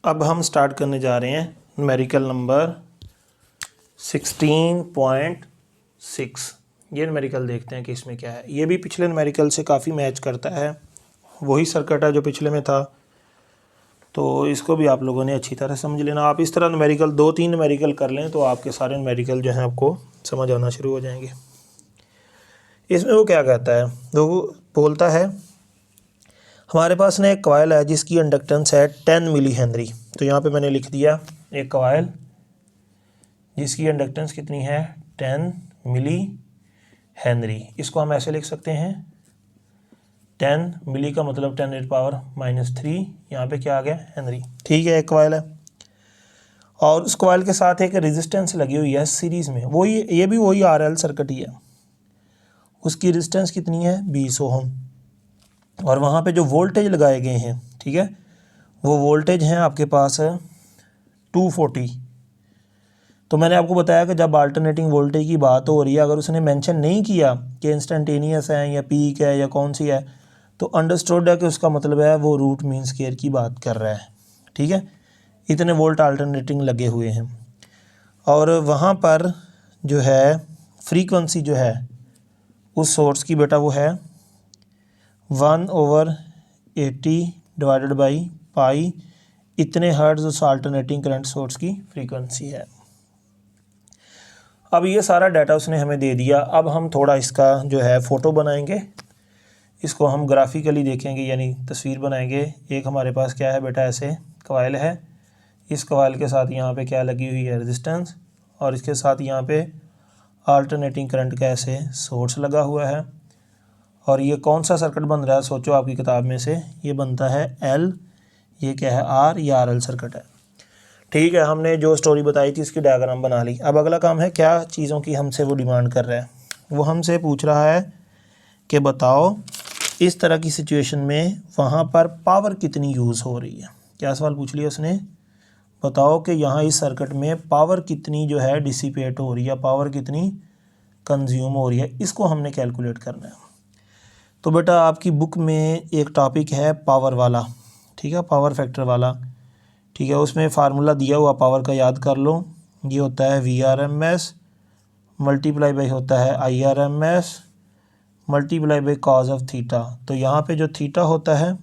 अब हम स्टार्ट करने जा रहे हैं न्यूमेरिकल नंबर 16.6। ये न्यूमेरिकल देखते हैं कि इसमें क्या है। ये भी पिछले न्यूमेरिकल से काफ़ी मैच करता है, वही सर्किट है जो पिछले में था, तो इसको भी आप लोगों ने अच्छी तरह समझ लेना। आप इस तरह न्यूमेरिकल 2-3 न्यूमेरिकल कर लें तो आपके सारे न्यूमेरिकल जो हैं आपको समझ आना शुरू हो जाएंगे। इसमें वो क्या कहता है, वो बोलता है हमारे पास ना एक कॉइल है जिसकी इंडक्टेंस है 10 मिली हेनरी। तो यहाँ पे मैंने लिख दिया एक कॉइल जिसकी इंडक्टेंस कितनी है 10 मिली हेनरी। इसको हम ऐसे लिख सकते हैं 10 मिली का मतलब 10⁻⁻3, यहाँ पे क्या आ गया हेनरी। ठीक है, एक कॉइल है और उस कॉइल के साथ एक रेजिस्टेंस लगी हुई है सीरीज़ में, वही ये भी वही आरएल सर्किट ही है। उसकी रेजिस्टेंस कितनी है 20 ओम और वहाँ पे जो वोल्टेज लगाए गए हैं, ठीक है, वो वोल्टेज हैं आपके पास 240। तो मैंने आपको बताया कि जब अल्टरनेटिंग वोल्टेज की बात हो रही है, अगर उसने मेंशन नहीं किया कि इंस्टेंटेनियस है या पीक है या कौन सी है, तो अंडरस्टूड है कि उसका मतलब है वो रूट मीन स्क्वायर की बात कर रहा है। ठीक है, इतने वोल्ट अल्टरनेटिंग लगे हुए हैं और वहाँ पर जो है फ्रीक्वेंसी जो है उस सोर्स की बेटा वो है 1/80 डिवाइडेड बाई पाई, इतने हर्ट्ज उस अल्टरनेटिंग करंट सोर्स की फ्रीक्वेंसी है। अब ये सारा डाटा उसने हमें दे दिया। अब हम थोड़ा इसका जो है फ़ोटो बनाएंगे, इसको हम ग्राफिकली देखेंगे यानी तस्वीर बनाएंगे। एक हमारे पास क्या है बेटा, ऐसे कॉइल है, इस कॉइल के साथ यहाँ पे क्या लगी हुई है रेजिस्टेंस और इसके साथ यहाँ पे अल्टरनेटिंग करंट का ऐसे सोर्स लगा हुआ है। और ये कौन सा सर्किट बन रहा है, सोचो आपकी किताब में से ये बनता है एल, ये क्या है आर, ये आर एल सर्किट है। ठीक है, हमने जो स्टोरी बताई थी उसकी डायग्राम बना ली। अब अगला काम है क्या चीज़ों की हमसे वो डिमांड कर रहा है, वो हमसे पूछ रहा है कि बताओ इस तरह की सिचुएशन में वहाँ पर पावर कितनी यूज़ हो रही है। क्या सवाल पूछ लिया उसने, बताओ कि यहाँ इस सर्किट में पावर कितनी जो है डिसिपेट हो रही है, पावर कितनी कंज्यूम हो रही है, इसको हमने कैलकुलेट करना है। तो बेटा आपकी बुक में एक टॉपिक है पावर वाला, ठीक है, पावर फैक्टर वाला, ठीक है, उसमें फार्मूला दिया हुआ पावर का याद कर लो। ये होता है VRMS मल्टीप्लाई बाई होता है IRMS multiply by cause of theta. तो यहाँ पे जो थीटा होता है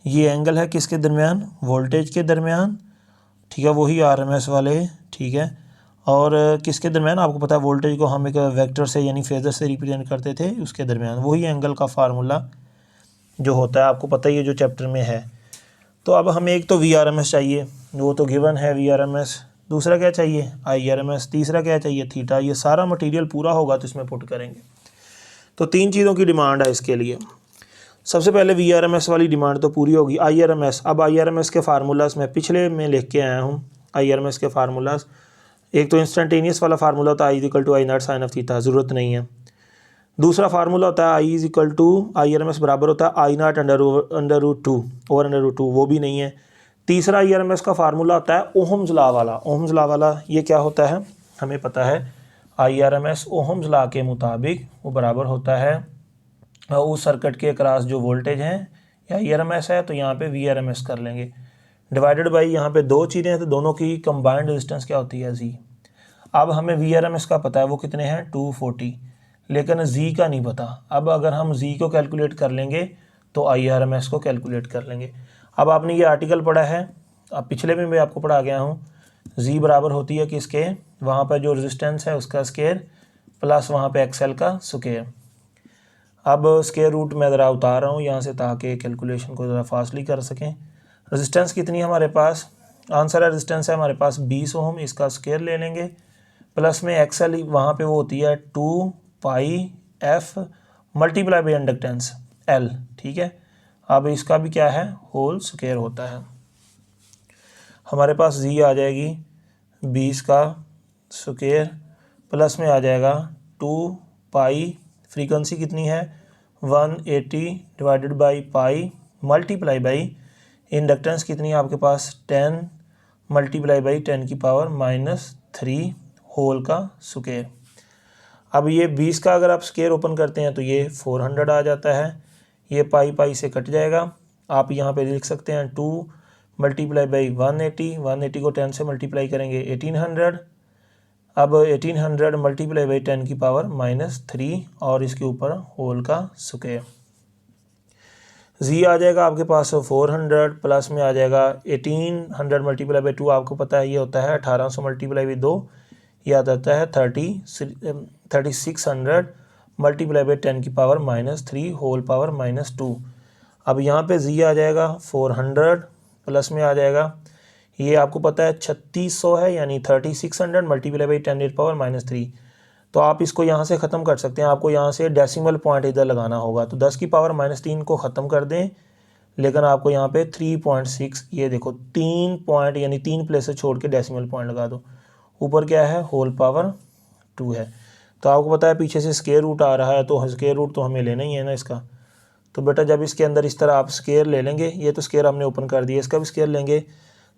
ये एंगल है किसके दरमियान, वोल्टेज के दरमियान, ठीक है, वही RMS वाले, ठीक है, और किसके दरमियान, आपको पता है वोल्टेज को हम एक वेक्टर से यानी फेजर से रिप्रेजेंट करते थे, उसके दरमियान वही एंगल का फार्मूला जो होता है आपको पता ही है जो चैप्टर में है। तो अब हमें एक तो VRMS चाहिए, वो तो गिवन है VRMS, दूसरा क्या चाहिए IRMS, तीसरा क्या चाहिए थीटा। ये सारा मटेरियल पूरा होगा तो इसमें पुट करेंगे। तो 3 चीज़ों की डिमांड है इसके लिए। सबसे पहले VRMS वाली डिमांड तो पूरी होगी। IRMS, अब IRMS के फार्मूलाज मैं पिछले में लिख के आया हूँ। IRMS के फार्मूलाज, एक तो इंस्टेंटेनियस वाला फार्मूला होता है I = I0 sign of theta, ज़रूरत नहीं है। दूसरा फार्मूला होता है I = IRMS बराबर होता है I0 √2 ओवर √2, वो भी नहीं है। तीसरा IRMS का फार्मूला होता है ओहम्स लॉ वाला। ओहम्स लॉ वाला ये क्या होता है, हमें पता है IRMS ओहम्स लॉ के मुताबिक वो बराबर होता है उस सर्किट के अक्रॉस जो वोल्टेज हैं या IRMS है, तो यहाँ पे VRMS कर लेंगे, डिवाइडेड बाई यहाँ पे 2 चीज़ें हैं तो दोनों की कंबाइंड रेजिस्टेंस क्या होती है Z। अब हमें VRMS का पता है वो कितने हैं 240, लेकिन Z का नहीं पता। अब अगर हम Z को कैलकुलेट कर लेंगे तो IRMS को कैलकुलेट कर लेंगे। अब आपने ये आर्टिकल पढ़ा है, अब पिछले में मैं आपको पढ़ा गया हूँ, Z बराबर होती है किसके, वहाँ पर जो रेजिस्टेंस है उसका स्क्वायर प्लस वहाँ पे XL का स्क्वायर। अब स्क्वायर रूट मैं ज़रा उतार रहा हूँ यहाँ से ताकि कैलकुलेशन को ज़रा फास्टली कर सकें। रेजिस्टेंस कितनी है हमारे पास, आंसर है रेजिस्टेंस है हमारे पास 20 ओम, इसका स्क्वायर ले लेंगे प्लस में XL वहाँ पे वो होती है 2πf multiply by inductance L, ठीक है। अब इसका भी क्या है होल स्क्वायर होता है। हमारे पास Z आ जाएगी 20 का स्क्वायर प्लस में आ जाएगा 2π, फ्रीक्वेंसी कितनी है 180 divided by pi multiply by inductance कितनी है आपके पास 10 मल्टीप्लाई बाई 10⁻³ होल का स्क्वायर। अब ये 20 का अगर आप स्क्वायर ओपन करते हैं तो ये 400 आ जाता है, ये पाई से कट जाएगा। आप यहाँ पे लिख सकते हैं 2 मल्टीप्लाई बाई 180, 180 को 10 से मल्टीप्लाई करेंगे 1800। अब 1800 मल्टीप्लाई बाई 10 की पावर -3 और इसके ऊपर होल का स्क्वायर। जी आ जाएगा आपके पास 400 प्लस में आ जाएगा 1800 मल्टीप्लाई बाई 2, आपको पता है ये होता है 1800 मल्टीप्लाई बाई 2, ये आ जाता है 3600 मल्टीप्लाई बाई 10 की पावर -3 होल पावर -2। अब यहाँ पे जी आ जाएगा 400 प्लस में आ जाएगा, ये आपको पता है 3600 है, यानी 3600 मल्टीप्लाई बाई 10 पावर -3। तो आप इसको यहाँ से ख़त्म कर सकते हैं, आपको यहाँ से डेसिमल पॉइंट इधर लगाना होगा। तो 10 की पावर -3 को ख़त्म कर दें, लेकिन आपको यहाँ पे 3.6, ये देखो 3 पॉइंट यानी 3 प्लेसेस छोड़ के डेसिमल पॉइंट लगा दो। ऊपर क्या है, होल पावर 2 है। तो आपको पता है पीछे से स्क्वायर रूट आ रहा है, तो स्क्वायर रूट तो हमें लेना ही है ना इसका। तो बेटा जब इसके अंदर इस तरह आप स्क्वायर ले लेंगे, ये तो स्क्वायर हमने ओपन कर दिया, इसका भी स्क्वायर लेंगे,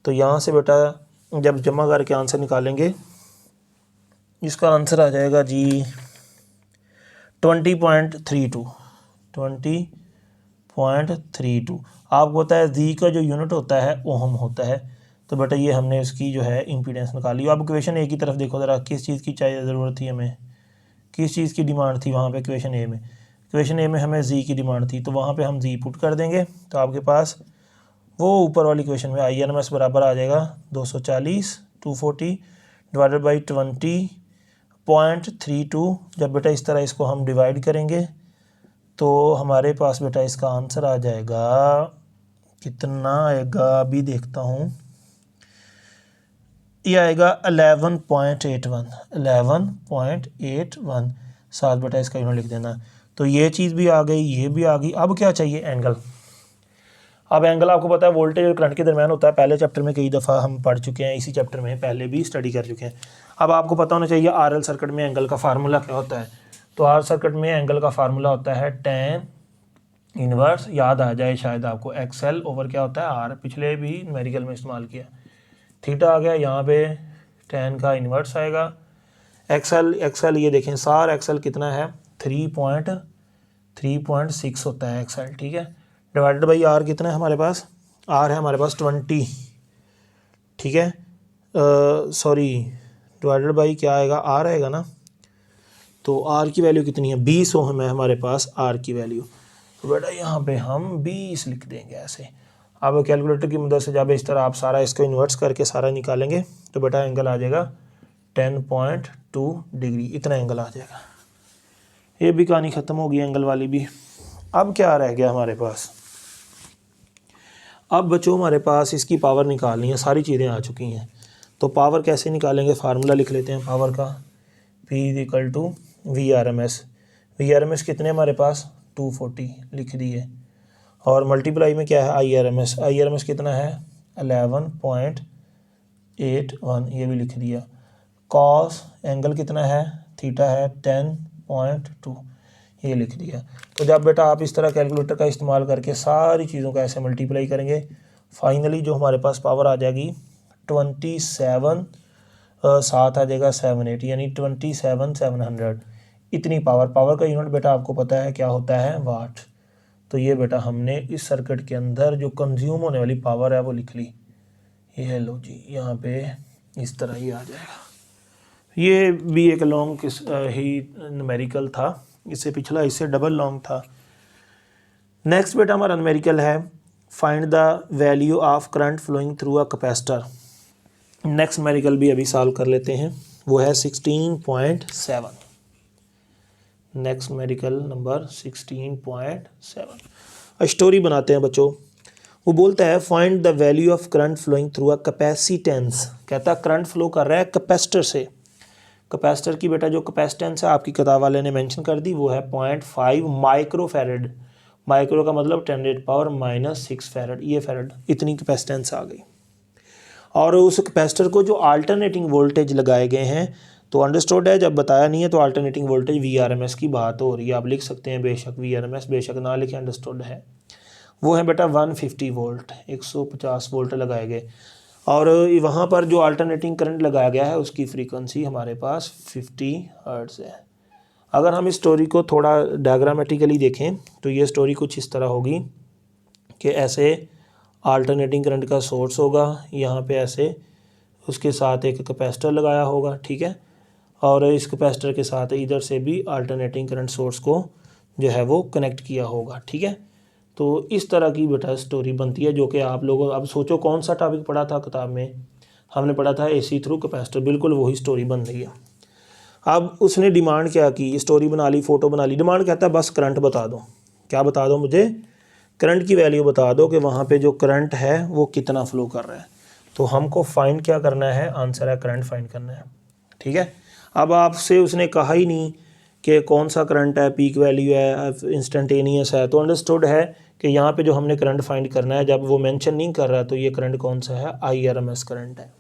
तो यहाँ से बेटा जब जमा करके आंसर निकालेंगे, इसका आंसर आ जाएगा जी 20.32। 20.32 आपको पता है जी का जो यूनिट होता है ओहम होता है। तो बेटा ये हमने इसकी जो है इम्पीडेंस निकाली। अब क्वेश्चन ए की तरफ देखो ज़रा, किस चीज़ की चाहिए ज़रूरत थी हमें, किस चीज़ की डिमांड थी वहाँ पे क्वेश्चन ए में। क्वेश्चन ए में हमें जी की डिमांड थी, तो वहाँ पे हम जी पुट कर देंगे। तो आपके पास वो ऊपर वाली क्वेश्चन में IRMS बराबर आ जाएगा 240 240 डिवाइडेड बाई 20.32। जब बेटा इस तरह इसको हम डिवाइड करेंगे तो हमारे पास बेटा इसका आंसर आ जाएगा, कितना आएगा अभी देखता हूँ, ये आएगा 11.81। 11.81 साथ बेटा इसका यूनिट लिख देना। तो ये चीज़ भी आ गई, ये भी आ गई। अब क्या चाहिए, एंगल। अब एंगल आपको पता है वोल्टेज और करंट के दरमियान होता है, पहले चैप्टर में कई दफ़ा हम पढ़ चुके हैं, इसी चैप्टर में पहले भी स्टडी कर चुके हैं। अब आपको पता होना चाहिए RL सर्किट में एंगल का फार्मूला क्या होता है। तो R सर्किट में एंगल का फार्मूला होता है tan इनवर्स, याद आ जाए शायद आपको, XL ओवर क्या होता है R, पिछले भी न्यूमेरिकल में इस्तेमाल किया। थीटा आ गया, यहाँ पे tan का इन्वर्स आएगा। XL ये देखें सार XL कितना है, 3.6 होता है XL, ठीक है। डिवाइडेड बाई R कितना है हमारे पास, R है हमारे पास 20, ठीक है। सॉरी डिवाइडेड बाई क्या आएगा, R आएगा ना। तो R की वैल्यू कितनी है, 20 ओम है हमारे पास R की वैल्यू। तो बेटा यहाँ पे हम 20 लिख देंगे ऐसे। अब कैलकुलेटर की मदद से जब इस तरह आप सारा इसको इन्वर्ट्स करके सारा निकालेंगे तो बेटा एंगल आ जाएगा 10.2 डिग्री, इतना एंगल आ जाएगा। ये भी कहानी ख़त्म हो गई एंगल वाली भी। अब क्या रह गया हमारे पास, अब बच्चों हमारे पास इसकी पावर निकालनी है, सारी चीज़ें आ चुकी हैं। तो पावर कैसे निकालेंगे, फार्मूला लिख लेते हैं पावर का, P = VRMS। VRMS कितने हमारे पास 240 लिख दिए, और मल्टीप्लाई में क्या है IRMS, IRMS कितना है 11.81, ये भी लिख दिया। कॉस एंगल कितना है, थीटा है 10.2, ये लिख दिया। तो जब बेटा आप इस तरह कैलकुलेटर का इस्तेमाल करके सारी चीज़ों का ऐसे मल्टीप्लाई करेंगे, फाइनली जो हमारे पास पावर आ जाएगी 27, साथ आ जाएगा 78, यानी 27,700। इतनी पावर का यूनिट बेटा आपको पता है क्या होता है, वाट। तो ये बेटा हमने इस सर्किट के अंदर जो कंज्यूम होने वाली पावर है वो लिख ली। ये लो जी, यहाँ पे इस तरह ही आ जाएगा। ये भी एक लॉन्ग ही न्यूमेरिकल था, इससे पिछला इससे डबल लॉन्ग था। नेक्स्ट बेटा हमारा न्यूमेरिकल है, find the value of current flowing through a capacitor. Next numerical भी अभी सॉल्व कर लेते हैं, वो है 16.7। Next numerical number 16.7। स्टोरी बनाते हैं बच्चों। वो बोलता है find the value of current flowing through a capacitance. कहता है करंट फ्लो कर रहा है कैपेसिटर से। कैपेसिटर की बेटा जो कैपेसिटेंस है आपकी किताब वाले ने मेंशन कर दी, वो है 0.5 माइक्रोफैरड। माइक्रो का मतलब 10⁻⁻6 फैरड, ये फैरड, इतनी कैपेसिटेंस आ गई। और उस कैपेसिटर को जो अल्टरनेटिंग वोल्टेज लगाए गए हैं, तो अंडरस्टूड है, जब बताया नहीं है तो अल्टरनेटिंग वोल्टेज VRMS की बात हो रही है। आप लिख सकते हैं बेशक VRMS, बेशक ना लिखें, अंडरस्टूड है। वो है बेटा 150 वोल्ट, 150 वोल्ट लगाए गए। और वहाँ पर जो अल्टरनेटिंग करंट लगाया गया है उसकी फ्रीक्वेंसी हमारे पास 50 हर्ट्ज़ है। अगर हम इस स्टोरी को थोड़ा डायग्रामेटिकली देखें तो ये स्टोरी कुछ इस तरह होगी कि ऐसे अल्टरनेटिंग करंट का सोर्स होगा यहाँ पे ऐसे, उसके साथ एक कैपेसिटर लगाया होगा, ठीक है, और इस कैपेसिटर के साथ इधर से भी अल्टरनेटिंग करंट सोर्स को जो है वो कनेक्ट किया होगा, ठीक है। तो इस तरह की बेटा स्टोरी बनती है, जो कि आप लोगों, अब सोचो कौन सा टॉपिक पढ़ा था किताब में, हमने पढ़ा था एसी थ्रू कैपेसिटर, बिल्कुल वही स्टोरी बन रही है। अब उसने डिमांड क्या की, स्टोरी बना ली, फ़ोटो बना ली, डिमांड कहता है बस करंट बता दो, क्या बता दो मुझे, करंट की वैल्यू बता दो कि वहाँ पे जो करंट है वो कितना फ्लो कर रहा है। तो हमको फाइंड क्या करना है, आंसर है करंट फाइंड करना है, ठीक है। अब आपसे उसने कहा ही नहीं कि कौन सा करंट है, पीक वैल्यू है, इंस्टेंटेनियस है, तो अंडरस्टूड है कि यहाँ पे जो हमने करंट फाइंड करना है, जब वो मेंशन नहीं कर रहा तो ये करंट कौन सा है, IRMS करंट है।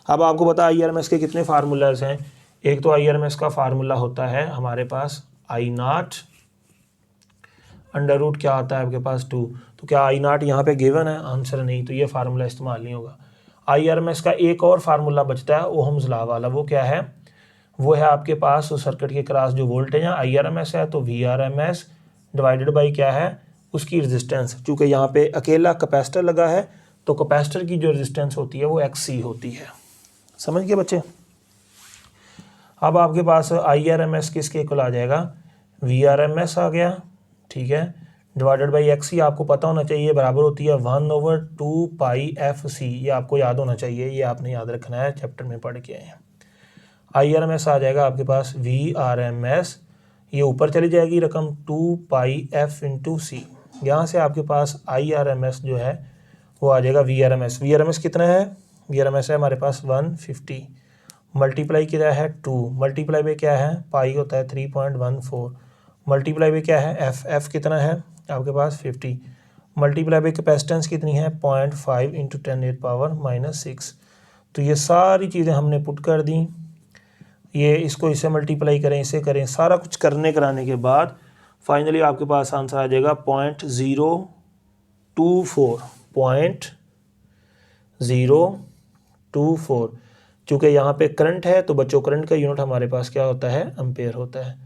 अब आपको पता है IRMS के कितने फार्मूलाज हैं, एक तो IRMS का फार्मूला होता है हमारे पास I0 अंडर रूट क्या आता है आपके पास 2, तो क्या I0 यहाँ पे गिवन है, आंसर नहीं, तो ये फार्मूला इस्तेमाल नहीं होगा। IRMS का एक और फार्मूला बचता है ओहम्स लॉ वाला, वो क्या है, वो है आपके पास उस सर्किट के क्रॉस जो वोल्टेज है IRMS है, तो VRMS डिवाइडेड बाई क्या है, उसकी रेजिस्टेंस, चूँकि यहाँ पे अकेला कैपेसिटर लगा है तो कैपेसिटर की जो रेजिस्टेंस होती है वो XC होती है। समझ गए बच्चे। अब आपके पास IRMS किसके इक्वल आ जाएगा, VRMS आ गया, ठीक है, डिवाइडेड बाई XC आपको पता होना चाहिए, बराबर होती है 1/2 पाई FC, ये आपको याद होना चाहिए, ये आपने याद रखना है, चैप्टर में पढ़ के आए हैं। IRMS आ जाएगा आपके पास VRMS, ये ऊपर चली जाएगी रकम 2 पाई F इंटू C, यहाँ से आपके पास IRMS जो है वो आ जाएगा VRMS कितना है, VRMS है हमारे पास 150, मल्टीप्लाई किया है 2, मल्टीप्लाई में क्या है, पाई होता है 3.14, मल्टीप्लाई में क्या है F कितना है आपके पास 50, मल्टीप्लाई में कैपेसिटेंस कितनी है 0.5 इंटू 10⁻⁻6। तो ये सारी चीज़ें हमने पुट कर दी, ये इसको इससे मल्टीप्लाई करें, इसे करें, सारा कुछ करने कराने के बाद फाइनली आपके पास आंसर आ जाएगा 0.024। चूँकि यहाँ पे करंट है तो बच्चों करंट का यूनिट हमारे पास क्या होता है, एम्पेयर होता है।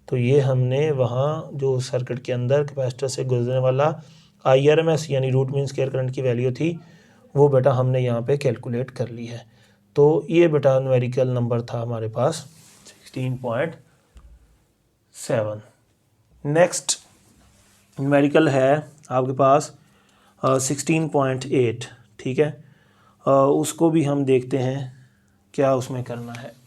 तो ये हमने वहाँ जो सर्किट के अंदर कैपेसिटर से गुजरने वाला IRMS यानी रूट मीन स्क्वायर करंट की वैल्यू थी, वो बेटा हमने यहाँ पे कैलकुलेट कर ली है। तो ये बेटा न्यूमेरिकल नंबर था हमारे पास 16.7। नेक्स्ट न्यूमेरिकल है आपके पास 16.8, ठीक है, उसको भी हम देखते हैं क्या उसमें करना है।